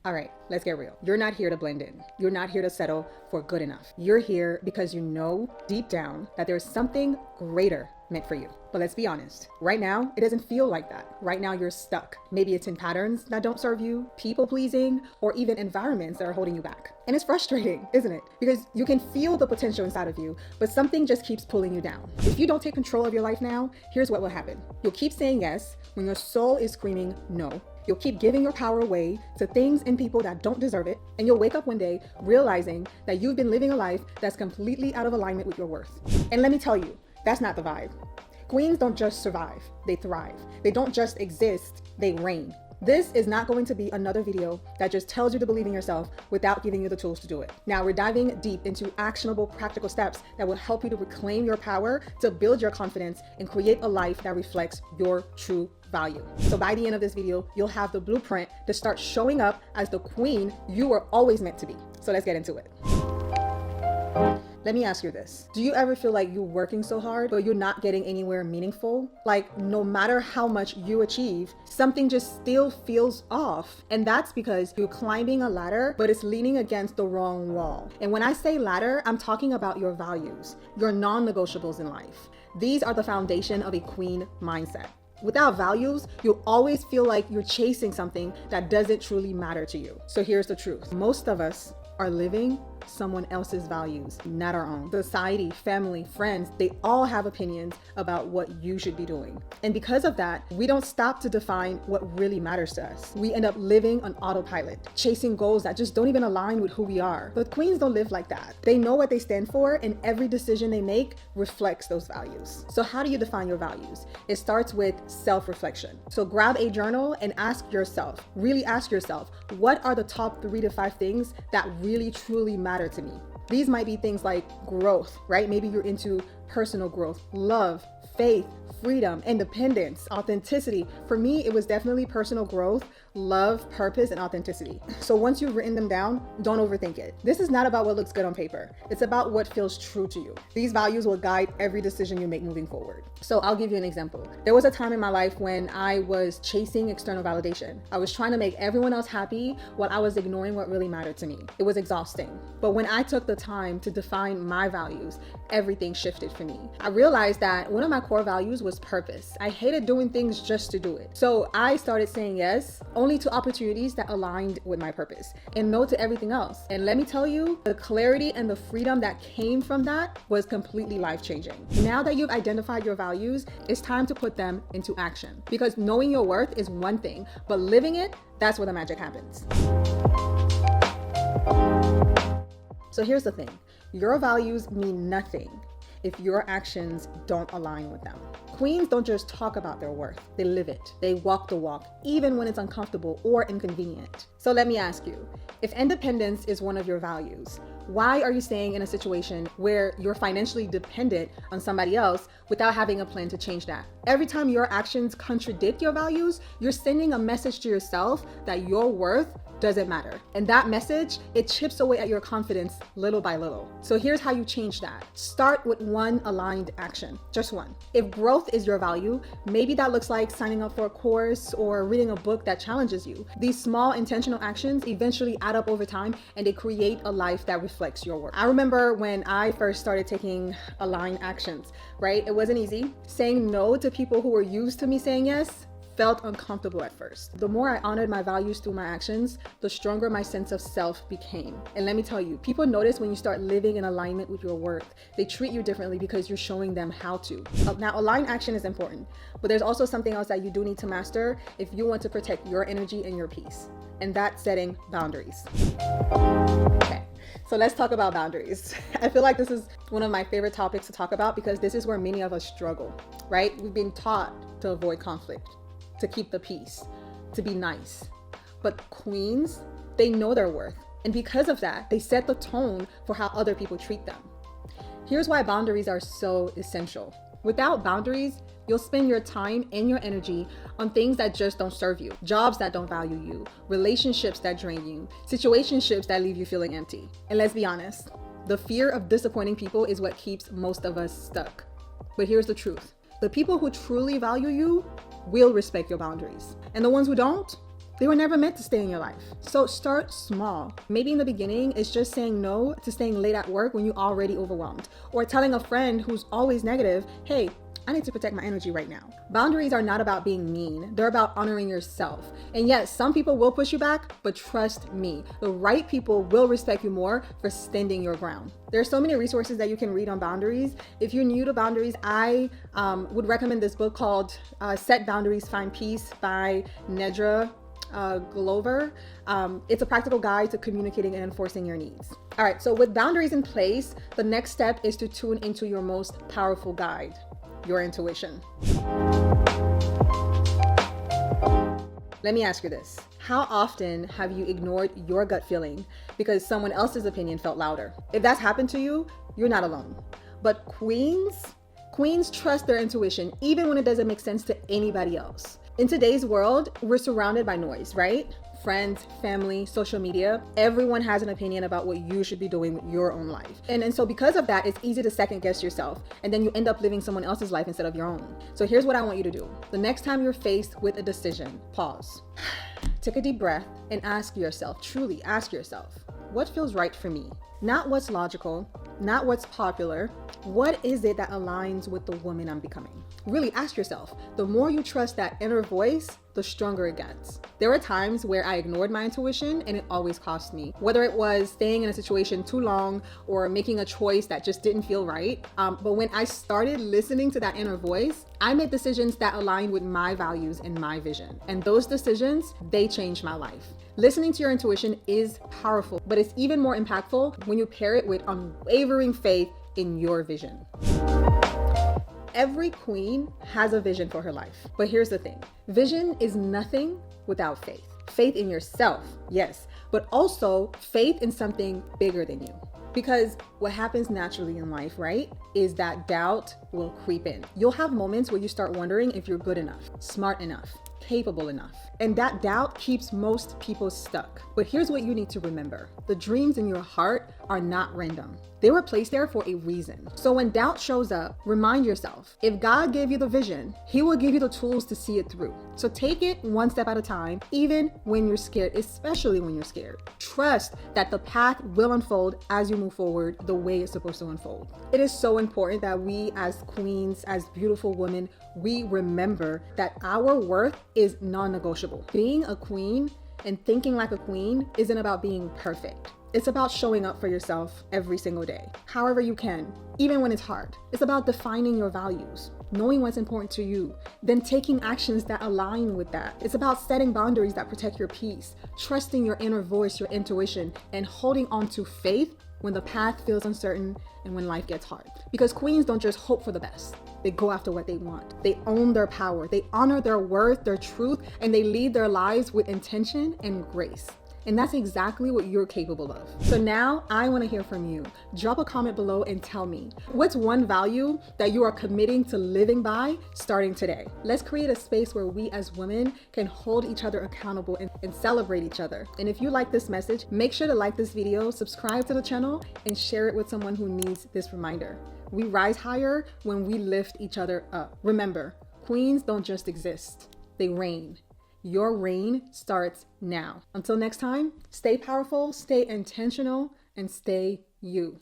All right, let's get real. You're not here to blend in. You're not here to settle for good enough. You're here because you know deep down that there's something greater meant for you. But let's be honest, right now, it doesn't feel like that. Right now, you're stuck. Maybe it's in patterns that don't serve you, people pleasing, or even environments that are holding you back. And it's frustrating, isn't it? Because you can feel the potential inside of you, but something just keeps pulling you down. If you don't take control of your life now, here's what will happen. You'll keep saying yes when your soul is screaming no. You'll keep giving your power away to things and people that don't deserve it. And you'll wake up one day realizing that you've been living a life that's completely out of alignment with your worth. And let me tell you, that's not the vibe. Queens don't just survive, they thrive. They don't just exist, they reign. This is not going to be another video that just tells you to believe in yourself without giving you the tools to do it. Now we're diving deep into actionable, practical steps that will help you to reclaim your power, to build your confidence, and create a life that reflects your true value. So by the end of this video, you'll have the blueprint to start showing up as the queen you were always meant to be. So let's get into it. Let me ask you this. Do you ever feel like you're working so hard, but you're not getting anywhere meaningful? Like no matter how much you achieve, something just still feels off. And that's because you're climbing a ladder, but it's leaning against the wrong wall. And when I say ladder, I'm talking about your values, your non-negotiables in life. These are the foundation of a queen mindset. Without values, you'll always feel like you're chasing something that doesn't truly matter to you. So here's the truth. Most of us are living someone else's values, not our own. Society, family, friends, they all have opinions about what you should be doing. And because of that, we don't stop to define what really matters to us. We end up living on autopilot, chasing goals that just don't even align with who we are. But queens don't live like that. They know what they stand for, and every decision they make reflects those values. So how do you define your values? It starts with self-reflection. So grab a journal and really ask yourself, what are the top 3 to 5 things that really truly matter to me? These might be things like growth, right? Maybe you're into personal growth, love, faith, freedom, independence, authenticity. For me, it was definitely personal growth, love, purpose, and authenticity. So once you've written them down, don't overthink it. This is not about what looks good on paper. It's about what feels true to you. These values will guide every decision you make moving forward. So I'll give you an example. There was a time in my life when I was chasing external validation. I was trying to make everyone else happy while I was ignoring what really mattered to me. It was exhausting. But when I took the time to define my values, everything shifted for me. I realized that one of my core values was purpose. I hated doing things just to do it. So I started saying yes only to opportunities that aligned with my purpose and no to everything else. And let me tell you, the clarity and the freedom that came from that was completely life-changing. Now that you've identified your values, it's time to put them into action, because knowing your worth is one thing, but living it, that's where the magic happens. So here's the thing. Your values mean nothing if your actions don't align with them. Queens don't just talk about their worth, they live it. They walk the walk, even when it's uncomfortable or inconvenient. So let me ask you, if independence is one of your values, why are you staying in a situation where you're financially dependent on somebody else without having a plan to change that? Every time your actions contradict your values, you're sending a message to yourself that your worth doesn't matter. And that message, it chips away at your confidence little by little. So here's how you change that. Start with one aligned action, just one. If growth is your value, maybe that looks like signing up for a course or reading a book that challenges you. These small intentional actions eventually add up over time, and they create a life that reflects your worth. I remember when I first started taking aligned actions, right? It wasn't easy. Saying no to people who were used to me saying yes felt uncomfortable at first. The more I honored my values through my actions, the stronger my sense of self became. And let me tell you, people notice when you start living in alignment with your worth. They treat you differently because you're showing them how to. Now, aligned action is important, but there's also something else that you do need to master if you want to protect your energy and your peace, and that's setting boundaries. Okay. So let's talk about boundaries. I feel like this is one of my favorite topics to talk about because this is where many of us struggle, right? We've been taught to avoid conflict, to keep the peace, to be nice. But queens, they know their worth. And because of that, they set the tone for how other people treat them. Here's why boundaries are so essential. Without boundaries, you'll spend your time and your energy on things that just don't serve you, jobs that don't value you, relationships that drain you, situationships that leave you feeling empty. And let's be honest, the fear of disappointing people is what keeps most of us stuck. But here's the truth. The people who truly value you will respect your boundaries. And the ones who don't, They were never meant to stay in your life. So start small. Maybe in the beginning, it's just saying no to staying late at work when you're already overwhelmed, or telling a friend who's always negative, hey, I need to protect my energy right now. Boundaries are not about being mean. They're about honoring yourself. And yes, some people will push you back, but trust me, the right people will respect you more for standing your ground. There's so many resources that you can read on boundaries. If you're new to boundaries, I would recommend this book called Set Boundaries, Find Peace by Nedra Glover. It's a practical guide to communicating and enforcing your needs. All right, so with boundaries in place, the next step is to tune into your most powerful guide, your intuition. Let me ask you this. How often have you ignored your gut feeling because someone else's opinion felt louder? If that's happened to you, you're not alone. But queens trust their intuition even when it doesn't make sense to anybody else. In today's world, we're surrounded by noise, right? Friends, family, social media, everyone has an opinion about what you should be doing with your own life. And so because of that, it's easy to second guess yourself, and then you end up living someone else's life instead of your own. So here's what I want you to do. The next time you're faced with a decision, pause. Take a deep breath and ask yourself, truly ask yourself, what feels right for me? Not what's logical, not what's popular. What is it that aligns with the woman I'm becoming? Really ask yourself. The more you trust that inner voice, the stronger it gets. There were times where I ignored my intuition and it always cost me. Whether it was staying in a situation too long or making a choice that just didn't feel right. But when I started listening to that inner voice, I made decisions that aligned with my values and my vision. And those decisions, they changed my life. Listening to your intuition is powerful, but it's even more impactful when you pair it with unwavering faith in your vision. Every queen has a vision for her life. But here's the thing. Vision is nothing without faith. Faith in yourself, yes, but also faith in something bigger than you. Because what happens naturally in life, right, is that doubt will creep in. You'll have moments where you start wondering if you're good enough, smart enough, capable enough. And that doubt keeps most people stuck. But here's what you need to remember. The dreams in your heart are not random. They were placed there for a reason. So when doubt shows up, remind yourself, if God gave you the vision, He will give you the tools to see it through. So take it one step at a time, even when you're scared, especially when you're scared. Trust that the path will unfold as you move forward the way it's supposed to unfold. It is so important that we as queens, as beautiful women, we remember that our worth is non-negotiable. Being a queen and thinking like a queen isn't about being perfect. It's about showing up for yourself every single day, however you can, even when it's hard. It's about defining your values, knowing what's important to you, then taking actions that align with that. It's about setting boundaries that protect your peace, trusting your inner voice, your intuition, and holding on to faith when the path feels uncertain and when life gets hard. Because queens don't just hope for the best. They go after what they want. They own their power. They honor their worth, their truth, and they lead their lives with intention and grace. And that's exactly what you're capable of. So now I want to hear from you. Drop a comment below and tell me, what's one value that you are committing to living by starting today? Let's create a space where we as women can hold each other accountable and celebrate each other. And if you like this message, make sure to like this video, subscribe to the channel, and share it with someone who needs this reminder. We rise higher when we lift each other up. Remember, queens don't just exist, they reign. Your reign starts now. Until next time, stay powerful, stay intentional, and stay you.